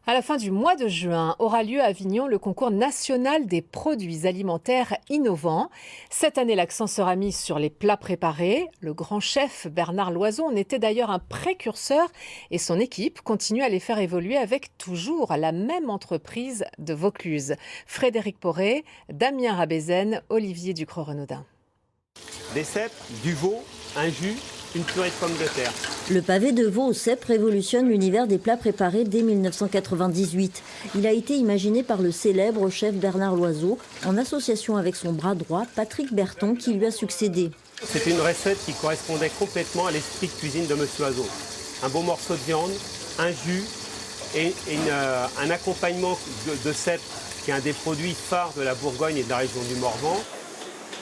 À la fin du mois de juin aura lieu à Avignon le concours national des produits alimentaires innovants. Cette année, l'accent sera mis sur les plats préparés. Le grand chef Bernard Loiseau en était d'ailleurs un précurseur et son équipe continue à les faire évoluer avec toujours la même entreprise de Vaucluse. Frédéric Poré, Damien Rabézen, Olivier Ducreux-Renaudin. Des cèpes, du veau, un jus, une purée de pommes de terre. Le pavé de veau au cèpe révolutionne l'univers des plats préparés dès 1998. Il a été imaginé par le célèbre chef Bernard Loiseau en association avec son bras droit Patrick Berton qui lui a succédé. C'était une recette qui correspondait complètement à l'esprit de cuisine de Monsieur Loiseau. Un beau morceau de viande, un jus et un accompagnement de cèpes qui est un des produits phares de la Bourgogne et de la région du Morvan.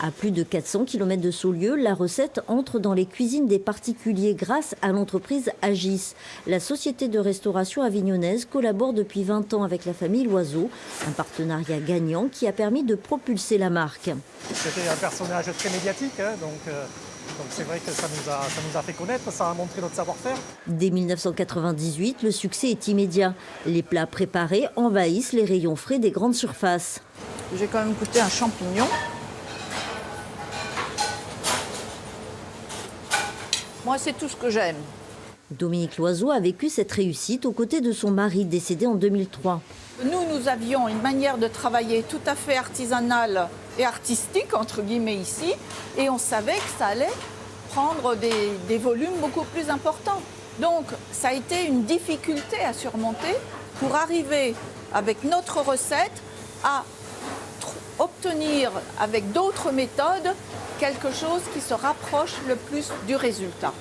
À plus de 400 km de Saulieu, la recette entre dans les cuisines des particuliers grâce à l'entreprise Agis. La société de restauration avignonnaise collabore depuis 20 ans avec la famille Loiseau, un partenariat gagnant qui a permis de propulser la marque. C'était un personnage très médiatique, donc c'est vrai que ça nous a fait connaître, ça a montré notre savoir-faire. Dès 1998, le succès est immédiat. Les plats préparés envahissent les rayons frais des grandes surfaces. J'ai quand même goûté un champignon. Moi, c'est tout ce que j'aime. Dominique Loiseau a vécu cette réussite aux côtés de son mari, décédé en 2003. Nous avions une manière de travailler tout à fait artisanale et artistique, entre guillemets, ici. Et on savait que ça allait prendre des volumes beaucoup plus importants. Donc, ça a été une difficulté à surmonter pour arriver, avec notre recette, à obtenir, avec d'autres méthodes, quelque chose qui se rapproche le plus du résultat.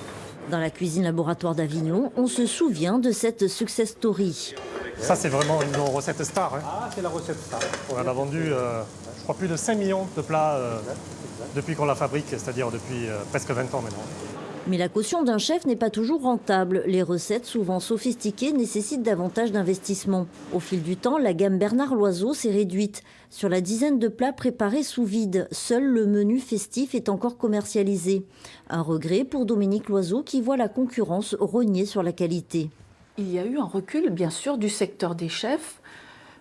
Dans la cuisine laboratoire d'Avignon, on se souvient de cette success story. Ça, c'est vraiment une recette star. Ah, c'est la recette star. On en a vendu, je crois, plus de 5 millions de plats depuis qu'on la fabrique, c'est-à-dire depuis presque 20 ans maintenant. Mais la caution d'un chef n'est pas toujours rentable. Les recettes, souvent sophistiquées, nécessitent davantage d'investissement. Au fil du temps, la gamme Bernard Loiseau s'est réduite. Sur la dizaine de plats préparés sous vide, seul le menu festif est encore commercialisé. Un regret pour Dominique Loiseau qui voit la concurrence rogner sur la qualité. Il y a eu un recul, bien sûr, du secteur des chefs,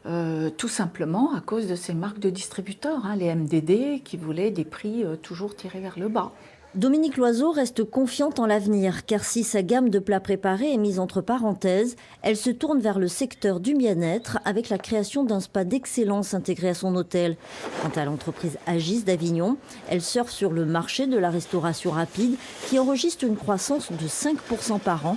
tout simplement à cause de ces marques de distributeurs, les MDD, qui voulaient des prix toujours tirés vers le bas. Dominique Loiseau reste confiante en l'avenir, car si sa gamme de plats préparés est mise entre parenthèses, elle se tourne vers le secteur du bien-être avec la création d'un spa d'excellence intégré à son hôtel. Quant à l'entreprise Agis d'Avignon, elle surfe sur le marché de la restauration rapide qui enregistre une croissance de 5% par an